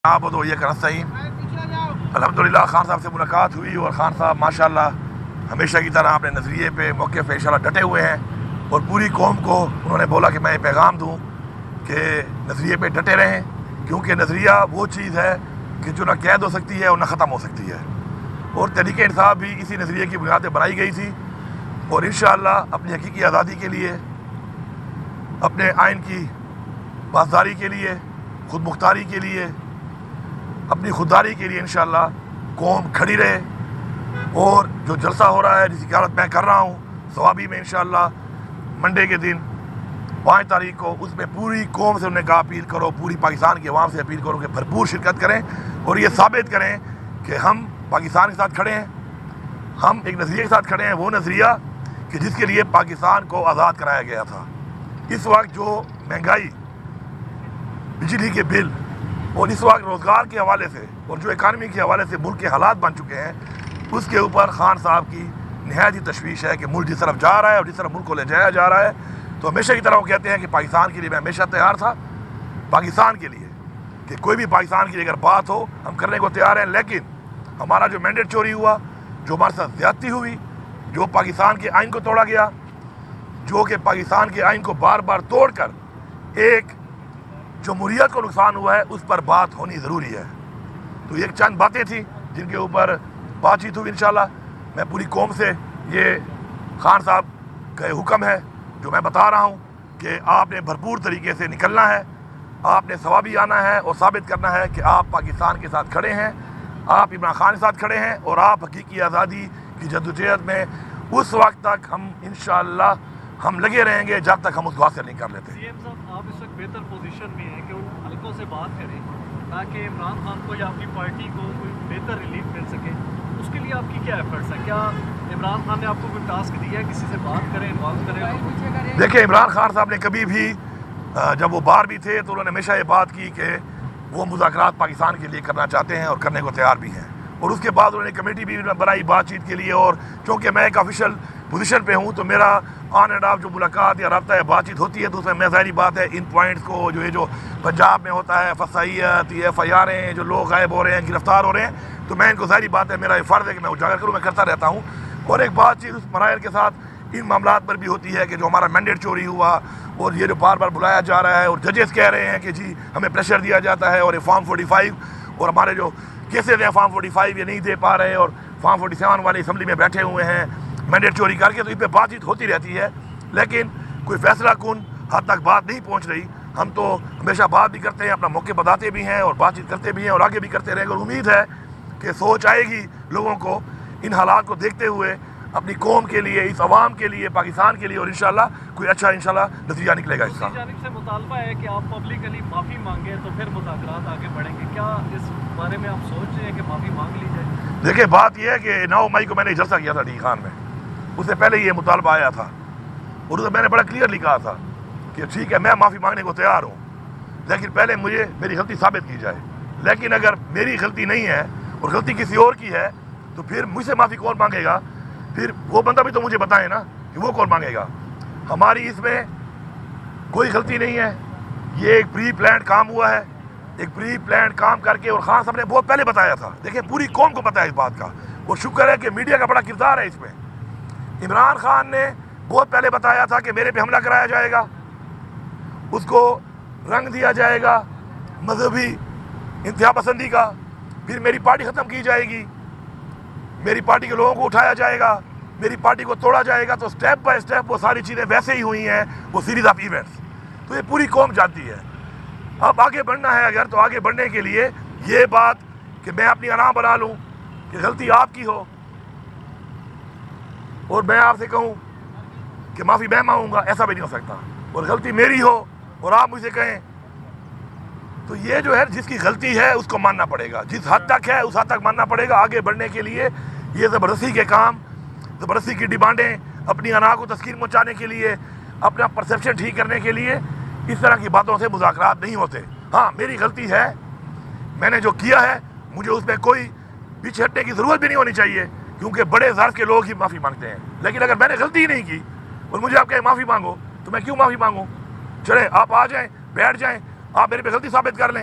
آپ تو یہ کرنا صحیح الحمدللہ خان صاحب سے ملاقات ہوئی اور خان صاحب ماشاءاللہ ہمیشہ کی طرح اپنے نظریے پہ موقع پہ انشاءاللہ ڈٹے ہوئے ہیں اور پوری قوم کو انہوں نے بولا کہ میں یہ پیغام دوں کہ نظریے پہ ڈٹے رہیں کیونکہ نظریہ وہ چیز ہے کہ جو نہ قید ہو سکتی ہے اور نہ ختم ہو سکتی ہے اور تحریک انصاف بھی اسی نظریے کی بنیاد پہ بنائی گئی تھی اور انشاءاللہ اپنی حقیقی آزادی کے لیے اپنے آئین کی پاسداری کے لیے خود مختاری کے لیے اپنی خودداری کے لیے انشاءاللہ قوم کھڑی رہے اور جو جلسہ ہو رہا ہے جس کی قیادت میں کر رہا ہوں ثوابی میں انشاءاللہ منڈے کے دن 5 تاریخ کو اس میں پوری قوم سے انہوں نے کہا اپیل کرو پوری پاکستان کی عوام سے اپیل کرو کہ بھرپور شرکت کریں اور یہ ثابت کریں کہ ہم پاکستان کے ساتھ کھڑے ہیں ہم ایک نظریے کے ساتھ کھڑے ہیں وہ نظریہ کہ جس کے لیے پاکستان کو آزاد کرایا گیا تھا اس وقت جو مہنگائی بجلی کے بل اور اس وقت روزگار کے حوالے سے اور جو اکانومی کے حوالے سے ملک کے حالات بن چکے ہیں اس کے اوپر خان صاحب کی نہایت ہی تشویش ہے کہ ملک جس طرف جا رہا ہے اور جس طرف ملک کو لے جایا جا رہا ہے تو ہمیشہ کی طرح وہ کہتے ہیں کہ پاکستان کے لیے میں ہمیشہ تیار تھا پاکستان کے لیے کہ کوئی بھی پاکستان کے لیے اگر بات ہو ہم کرنے کو تیار ہیں لیکن ہمارا جو مینڈیٹ چوری ہوا جو ہمارے ساتھ زیادتی ہوئی جو پاکستان کے آئین کو توڑا گیا جو کہ پاکستان کے آئین کو بار بار توڑ کر ایک جمہوریت کو نقصان ہوا ہے اس پر بات ہونی ضروری ہے تو یہ چند باتیں تھیں جن کے اوپر بات چیت ہوئی انشاءاللہ میں پوری قوم سے یہ خان صاحب کا یہ حکم ہے جو میں بتا رہا ہوں کہ آپ نے بھرپور طریقے سے نکلنا ہے آپ نے ثوابی آنا ہے اور ثابت کرنا ہے کہ آپ پاکستان کے ساتھ کھڑے ہیں آپ عمران خان کے ساتھ کھڑے ہیں اور آپ حقیقی آزادی کی جدوجہد میں اس وقت تک ہم انشاءاللہ ہم لگے رہیں گے جب تک ہم اس کو حاصل نہیں کر لیتے. سی ایم صاحب آپ اس وقت بہتر پوزیشن میں ہیں کہ ان حلقوں سے بات کریں تاکہ عمران خان کو یا اپنی پارٹی کو کوئی بہتر ریلیف مل سکے اس کے لیے آپ کی کیا ایفرٹس ہیں کیا عمران خان نے آپ کو کوئی ٹاسک دیا ہے کسی سے بات کریں انوالو کریں دیکھیں عمران خان صاحب نے کبھی بھی جب وہ باہر بھی تھے تو انہوں نے ہمیشہ یہ بات کی کہ وہ مذاکرات پاکستان کے لیے کرنا چاہتے ہیں اور کرنے کو تیار بھی ہیں اور اس کے بعد انہوں نے کمیٹی بھی بنائی بات چیت کے لیے اور چونکہ میں ایک آفیشیل پوزیشن پہ ہوں تو میرا آن اینڈ آف جو ملاقات یا رابطہ ہے بات چیت ہوتی ہے تو اس میں ظاہری بات ہے ان پوائنٹس کو جو یہ جو پنجاب میں ہوتا ہے فسائیت یہ FIR جو لوگ غائب ہو رہے ہیں گرفتار ہو رہے ہیں تو میں ان کو ظاہری بات ہے میرا یہ فرض ہے کہ میں اجاگر کروں میں کرتا رہتا ہوں اور ایک بات چیت اس مرائر کے ساتھ ان معاملات پر بھی ہوتی ہے کہ جو ہمارا مینڈیٹ چوری ہوا اور یہ جو بار بار بلایا جا رہا ہے اور ججز کہہ رہے ہیں کہ جی ہمیں پریشر دیا جاتا ہے اور یہ فارم 45 اور ہمارے جو کیسز ہیں فارم 45 یہ نہیں دے پا رہے اور فارم 47 والے اسمبلی میں بیٹھے ہوئے ہیں مینڈیٹ چوری کر کے تو اس پہ بات چیت ہوتی رہتی ہے لیکن کوئی فیصلہ کن حد تک بات نہیں پہنچ رہی ہم تو ہمیشہ بات بھی کرتے ہیں اپنا موقع بتاتے بھی ہیں اور بات چیت کرتے بھی ہیں اور آگے بھی کرتے رہیں گے اور امید ہے کہ سوچ آئے گی لوگوں کو ان حالات کو دیکھتے ہوئے اپنی قوم کے لیے اس عوام کے لیے پاکستان کے لیے اور انشاءاللہ کوئی اچھا انشاءاللہ نتیجہ نکلے گا اس کا. جانب سے مطالبہ ہے کہ آپ پبلکلی معافی مانگیں تو پھر مذاکرات آگے بڑھیں گے کیا اس بارے میں آپ سوچ رہے ہیں کہ معافی مانگ لی جائے؟ دیکھیں بات یہ ہے کہ 9 مئی کو میں نے جلسہ کیا تھا ڈی خان میں اس سے پہلے یہ مطالبہ آیا تھا اور اسے میں نے بڑا کلیئرلی کہا تھا کہ ٹھیک ہے میں معافی مانگنے کو تیار ہوں لیکن پہلے مجھے میری غلطی ثابت کی جائے لیکن اگر میری غلطی نہیں ہے اور غلطی کسی اور کی ہے تو پھر مجھ سے معافی کون مانگے گا پھر وہ بندہ بھی تو مجھے بتائے نا کہ وہ کون مانگے گا. ہماری اس میں کوئی غلطی نہیں ہے یہ ایک پری پلانڈ کام ہوا ہے ایک پری پلانڈ کام کر کے اور خان صاحب نے بہت پہلے بتایا تھا دیکھیں پوری قوم کو پتہ ہے اس بات کا اور شکر ہے کہ میڈیا کا بڑا کردار ہے اس میں. عمران خان نے بہت پہلے بتایا تھا کہ میرے پہ حملہ کرایا جائے گا اس کو رنگ دیا جائے گا مذہبی انتہا پسندی کا پھر میری پارٹی ختم کی جائے گی میری پارٹی کے لوگوں کو اٹھایا جائے گا میری پارٹی کو توڑا جائے گا تو سٹیپ بائی سٹیپ وہ ساری چیزیں ویسے ہی ہوئی ہیں وہ سیریز آف ایونٹس تو یہ پوری قوم جانتی ہے. اب آگے بڑھنا ہے اگر تو آگے بڑھنے کے لیے یہ بات کہ میں اپنی انا بنا لوں کہ غلطی آپ کی ہو اور میں آپ سے کہوں کہ معافی میں مانگوں گا ایسا بھی نہیں ہو سکتا اور غلطی میری ہو اور آپ مجھ سے کہیں تو یہ جو ہے جس کی غلطی ہے اس کو ماننا پڑے گا جس حد تک ہے اس حد تک ماننا پڑے گا. آگے بڑھنے کے لیے یہ زبردستی کے کام زبردستی کی ڈیمانڈیں اپنی انا کو تسکین پہنچانے کے لیے اپنا پرسیپشن ٹھیک کرنے کے لیے اس طرح کی باتوں سے مذاکرات نہیں ہوتے. ہاں میری غلطی ہے میں نے جو کیا ہے مجھے اس میں کوئی پیچھے ہٹنے کی ضرورت بھی نہیں ہونی چاہیے کیونکہ بڑے ظرف کے لوگ ہی معافی مانگتے ہیں لیکن اگر میں نے غلطی ہی نہیں کی اور مجھے آپ کہیں معافی مانگو تو میں کیوں معافی مانگوں. چلے آپ آ جائیں بیٹھ جائیں آپ میرے پہ غلطی ثابت کر لیں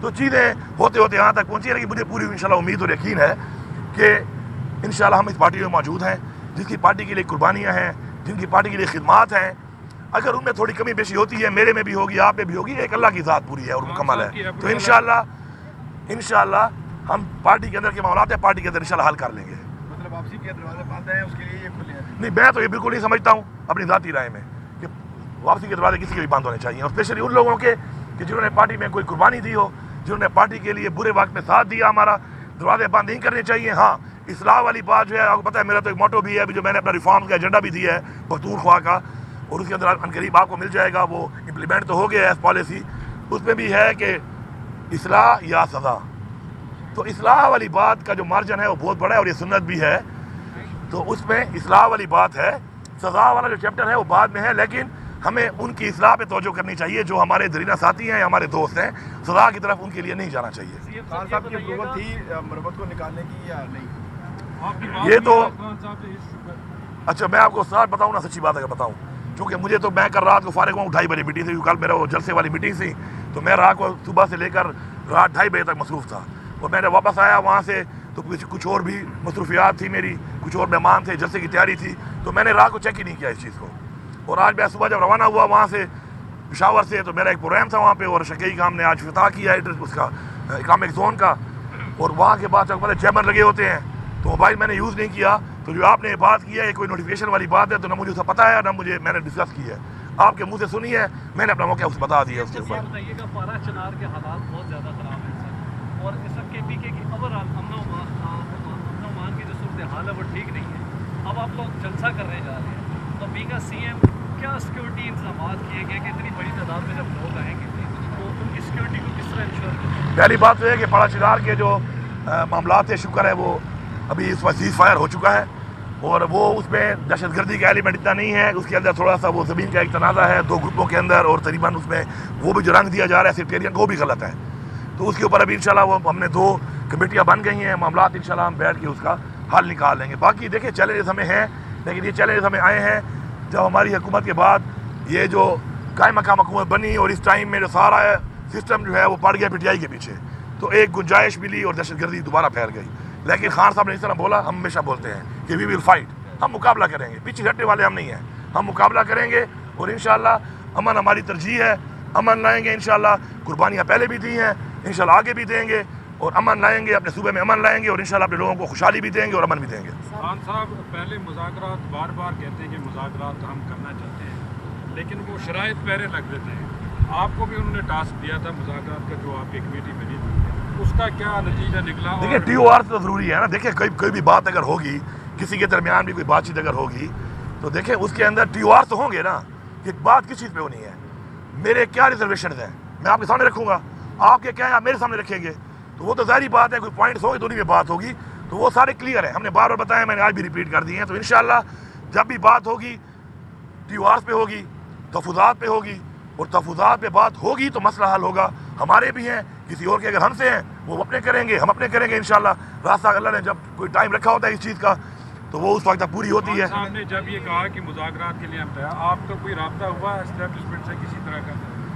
تو چیزیں ہوتے ہوتے یہاں تک پہنچی ہے، لیکن مجھے پوری انشاءاللہ امید اور یقین ہے کہ انشاءاللہ ہم اس پارٹی میں موجود ہیں، جس کی پارٹی کے لیے قربانیاں ہیں، جن کی پارٹی کے لیے خدمات ہیں. اگر ان میں تھوڑی کمی بیشی ہوتی ہے، میرے میں بھی ہوگی، آپ میں بھی ہوگی، ایک اللہ کی ذات پوری ہے اور مکمل ہے. تو انشاءاللہ ہم پارٹی کے اندر کے معاملات ہیں، پارٹی کے اندر انشاءاللہ حل کر لیں گے. مطلب واپسی کے دروازے بند ہیں، اس کے لیے یہ کھلے ہیں؟ نہیں، میں تو یہ بالکل نہیں سمجھتا ہوں اپنی ذاتی رائے میں کہ واپسی کے دروازے کسی کے بھی بند ہونے چاہیے، اور اسپیشلی ان لوگوں کے کہ جنہوں نے پارٹی میں کوئی قربانی دی ہو، جنہوں نے پارٹی کے لیے برے وقت میں ساتھ دیا. ہمارا دروازے بند نہیں کرنے چاہیے. ہاں، اصلاح والی بات جو ہے آپ کو پتہ ہے، میرا تو ایک موٹو بھی ہے جو میں نے اپنا ریفارم کا ایجنڈا بھی دیا ہے پختونخوا کا، اور اس کے اندر عنقریب آپ کو مل جائے گا، وہ امپلیمنٹ تو ہو گیا ہے پالیسی. اس میں بھی ہے کہ اصلاح یا سزا. تو اصلاح والی بات کا جو مارجن ہے وہ بہت بڑا ہے، اور یہ سنت بھی ہے. تو اس میں اصلاح والی بات ہے. سزا والا جو چیپٹر ہے وہ بعد میں ہے، لیکن ہمیں ان کی اصلاح پہ توجہ کرنی چاہیے جو ہمارے درینہ ساتھی ہیں یا ہمارے دوست ہیں. سزا کی طرف ان کے لیے نہیں جانا چاہیے. خان صاحب کی اپروول تھی مروت کو نکالنے کی یا نہیں؟ یہ تو اچھا، میں آپ کو ساتھ بتاؤں نا، سچی بات اگر بتاؤں، چونکہ مجھے تو میں کل رات کو فارغ ہوں 2:30 بجے میٹنگ سے، کل میرا وہ جلسے والی میٹنگ تھی، تو میں رات کو صبح سے لے کر رات 2:30 بجے تک مصروف تھا. اور میں نے واپس آیا وہاں سے تو کچھ اور بھی مصروفیات تھی میری، کچھ اور مہمان تھے، جلسے کی تیاری تھی، تو میں نے رات کو چیک ہی نہیں کیا اس چیز کو. اور آج میں صبح جب روانہ ہوا وہاں سے پشاور سے، تو میرا ایک پروگرام تھا وہاں پہ، اور شکیئی کا ہم نے آج افتتاح کیا ہے اس کا اکامک زون کا. اور وہاں کے بعد جب چیمبر لگے ہوتے ہیں تو موبائل میں نے یوز نہیں کیا. تو جو آپ نے بات کی ہے یہ کوئی نوٹیفیکیشن والی بات ہے، تو نہ مجھے اس کا پتہ ہے نہ مجھے میں نے ڈسکس کی ہے. آپ کے منہ سے سنی ہے، میں نے اپنا موقع اس بتا دیا اس کے اوپر. بتائیے گا، پارا چنار کے حالات بہت زیادہ خراب ہیں سر، اور اس وقت کے پی کے کی اوور آل امن و امان کی جو صورتحال ہے وہ ٹھیک نہیں ہے. اب آپ لوگ جلسہ کرنے جا رہے ہیں، تو بینگ سی ایم کیا سیکورٹی انتظامات کیے گئے کہ اتنی بڑی تعداد میں جب لوگ آئیں گے تو ان کی سیکورٹی کو کس طرح انشور کریں؟ پہلی بات تو یہ کہ پارا چنار کے جو معاملات ہیں، شکر ہے وہ ابھی اس وقت سیز فائر ہو چکا ہے، اور وہ اس میں دہشت گردی کا ایلیمنٹ اتنا نہیں ہے. اس کے اندر تھوڑا سا وہ زمین کا ایک تنازع ہے 2 گروپوں کے اندر، اور تقریباً اس میں وہ بھی جو رنگ دیا جا رہا ہے سیکٹیرین کو، وہ بھی غلط ہے. تو اس کے اوپر ابھی انشاءاللہ وہ ہم نے 2 کمیٹیاں بن گئی ہیں، معاملات انشاءاللہ ہم بیٹھ کے اس کا حل نکال لیں گے. باقی دیکھیں چیلنجز ہمیں ہیں، لیکن یہ چیلنجز ہمیں آئے ہیں جب ہماری حکومت کے بعد یہ جو قائم مقام حکومت بنی، اور اس ٹائم میں جو سارا سسٹم جو ہے وہ پڑ گیا پی ٹی آئی کے پیچھے، تو ایک گنجائش ملی اور دہشت گردی دوبارہ پھیل گئی. لیکن خان صاحب نے اس طرح بولا، ہم ہمیشہ بولتے ہیں کہ وی ول فائٹ، ہم مقابلہ کریں گے، پیچھے ہٹنے والے ہم نہیں ہیں، ہم مقابلہ کریں گے. اور انشاءاللہ امن ہماری ترجیح ہے، امن لائیں گے انشاءاللہ. قربانیاں پہلے بھی دی ہیں، انشاءاللہ آگے بھی دیں گے، اور امن لائیں گے، اپنے صوبے میں امن لائیں گے، اور انشاءاللہ اپنے لوگوں کو خوشحالی بھی دیں گے اور امن بھی دیں گے. خان صاحب پہلے مذاکرات بار بار کہتے ہیں کہ مذاکرات ہم کرنا چاہتے ہیں، لیکن وہ شرائط پہلے لگ دیتے ہیں. آپ کو بھی انہوں نے ٹاسک دیا تھا مذاکرات کا، جو آپ کی کمیٹی بنی تھی، اس کا کیا نتیجہ نکلا؟ دیکھیں ٹی او آر تو ضروری ہے نا. دیکھیں کوئی بھی بات اگر ہوگی، کسی کے درمیان بھی کوئی بات چیت اگر ہوگی، تو دیکھیں اس کے اندر ٹی او آر تو ہوں گے نا کہ بات کس چیز پہ ہونی ہے. میرے کیا ریزرویشنز ہیں میں آپ کے سامنے رکھوں گا، آپ کے کیا ہے آپ میرے سامنے رکھیں گے، تو وہ تو ظاہری بات ہے. کوئی پوائنٹس ہوں گے تو انہیں میں بات ہوگی، تو وہ سارے کلیئر ہیں، ہم نے بار بار بتایا، میں نے آج بھی ریپیٹ کر دی ہیں. تو انشاءاللہ جب بھی بات ہوگی ٹی او آر پہ ہوگی، تحفظات پہ ہوگی، اور تحفظات پہ بات ہوگی تو مسئلہ حل ہوگا. ہمارے بھی ہیں، کسی اور کے اگر ہم سے ہیں وہ اپنے کریں گے، ہم اپنے کریں گے انشاءاللہ. راستہ اللہ نے جب کوئی ٹائم رکھا ہوتا ہے اس چیز کا تو وہ اس وقت تک پوری ہوتی ہے. صاحب نے جب یہ کہا کہ مذاکرات کے لیے ہم تیار، آپ تو کوئی رابطہ ہوا اسٹیبلشمنٹ سے کسی طرح کا؟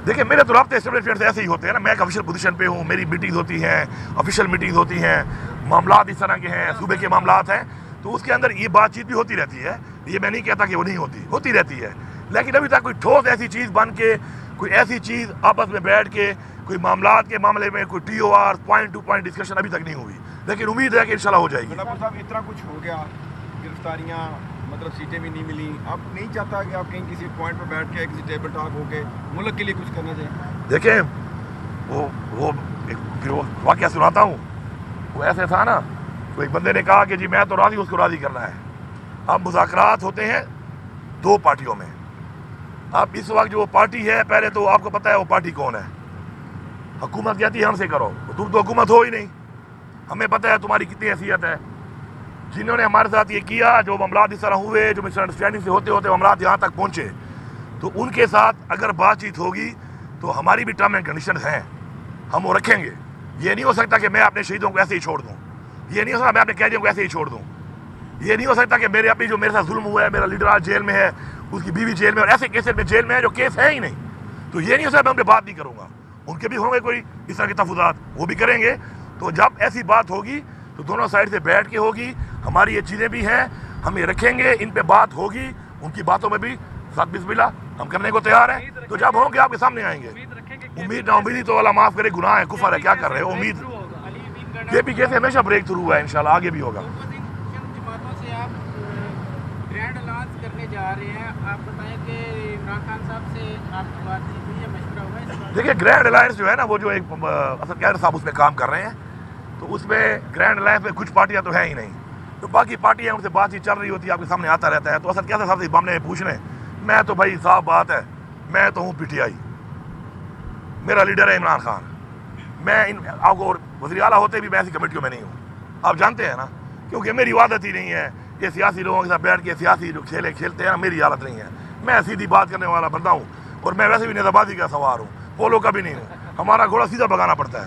دیکھیں میرے تو رابطے اسٹیبلشمنٹ سے ایسے ہی ہوتے ہیں نا. میں ایک آفیشیل پوزیشن پہ ہوں، میری میٹنگز ہوتی ہیں، آفیشیل میٹنگز ہوتی ہیں، معاملات اس طرح کے ہیں، صوبے کے معاملات ہیں، تو اس کے اندر یہ بات چیت بھی ہوتی رہتی ہے. یہ میں نہیں کہتا کہ وہ نہیں ہوتی رہتی ہے، لیکن ابھی تک کوئی ٹھوس ایسی چیز بن کے، کوئی ایسی چیز آپس میں بیٹھ کے کوئی معاملات کے معاملے میں کوئی T O R point to point discussion ابھی تک نہیں ہوئی، لیکن امید ہے کہ انشاءاللہ ہو جائے گی. صاحب اتنا کچھ ہو گیا، گرفتاریاں، مطلب سیٹیں بھی نہیں ملی، آپ نہیں چاہتا کہ آپ کہیں کسی پوائنٹ پہ بیٹھ کے کسی ٹیبل ٹاک ہو کے ملک کے لیے کچھ کرنا چاہیں؟ دیکھیں وہ پھر وہ واقعہ سناتا ہوں. وہ ایسے تھا نا، تو ایک بندے نے کہا کہ جی میں تو راضی، اس کو راضی کرنا ہے. اب مذاکرات ہوتے ہیں 2 پارٹیوں میں. اب اس وقت جو وہ پارٹی ہے، پہلے تو آپ کو پتہ ہے وہ پارٹی کون ہے. حکومت کہتی ہے ہم سے کرو، تم تو حکومت ہو ہی نہیں، ہمیں پتہ ہے تمہاری کتنی حیثیت ہے. جنہوں نے ہمارے ساتھ یہ کیا، جو معاملات اس طرح ہوئے، جو مس انڈرسٹینڈنگ سے ہوتے ہوتے معاملات یہاں تک پہنچے، تو ان کے ساتھ اگر بات چیت ہوگی تو ہماری بھی ٹرم اینڈ کنڈیشنز ہیں، ہم وہ رکھیں گے. یہ نہیں ہو سکتا کہ میں اپنے شہیدوں کو ایسے ہی چھوڑ دوں، یہ نہیں ہو سکتا میں اپنے قیدیوں کو ایسے ہی چھوڑ دوں، یہ نہیں ہو سکتا کہ میرے ابھی جو میرے ساتھ ظلم ہوا ہے، میرا لیڈر آج جیل میں ہے، اس کی بیوی جیل میں، اور ایسے کیسز میں جیل میں ہے جو کیس ہے ہی نہیں، تو یہ نہیں ہو سکتا میں ان پہ بات نہیں کروں گا. ان کے بھی ہوں گے کوئی اس طرح کے تفاوضات وہ بھی کریں گے. تو جب ایسی بات ہوگی تو دونوں سائڈ سے بیٹھ کے ہوگی. ہماری یہ چیزیں بھی ہیں, ہم یہ رکھیں گے, ان پہ بات ہوگی, ان کی باتوں میں بھی ساتھ بسم اللہ ہم کرنے کو تیار ہیں. تو جب ہوں گے آپ کے سامنے آئیں گے. امید نا امیدی تو اللہ معاف کرے, گناہ ہے, کفر ہے, کیا کر رہے ہو. امید یہ بھی کیسے ہمیشہ بریک تھرو ہوا ہے, انشاءاللہ آگے بھی ہوگا. جماعتوں سے آپ گرینڈ الانس کرنے جا رہے ہیں, آپ بتائیں کہ عمران خان صاحب سے آپ کی بات چیت ہوئی ہے, مشورہ ہوا ہے؟ دیکھیے گرینڈ الائنس جو ہے نا, وہ جو ایک اسد قیادر صاحب اس میں کام کر رہے ہیں, تو اس میں گرینڈ الائنس میں کچھ پارٹیاں تو ہیں ہی نہیں. تو باقی پارٹیاں ان سے بات چیت چل رہی ہوتی ہے, آپ کے سامنے آتا رہتا ہے. تو اسد قیادر صاحب سے ہم نے پوچھ لیں, میں تو بھائی صاف بات ہے, میں تو ہوں پی ٹی آئی, میرا لیڈر ہے عمران خان. میں آپ کو وزیر اعلیٰ ہوتے بھی میں ایسی کمیٹیوں میں نہیں ہوں, آپ جانتے ہیں نا, کیونکہ میری عادت ہی نہیں ہے کہ سیاسی لوگوں کے ساتھ بیٹھ کے سیاسی جو کھیلتے ہیں, میری عادت نہیں ہے. میں سیدھی بات کرنے والا بندہ ہوں, اور میں ویسے بھی نیزہ بازی کا سوار ہوں, پولو کا بھی نہیں ہوں. ہمارا گھوڑا سیدھا بگانا پڑتا ہے.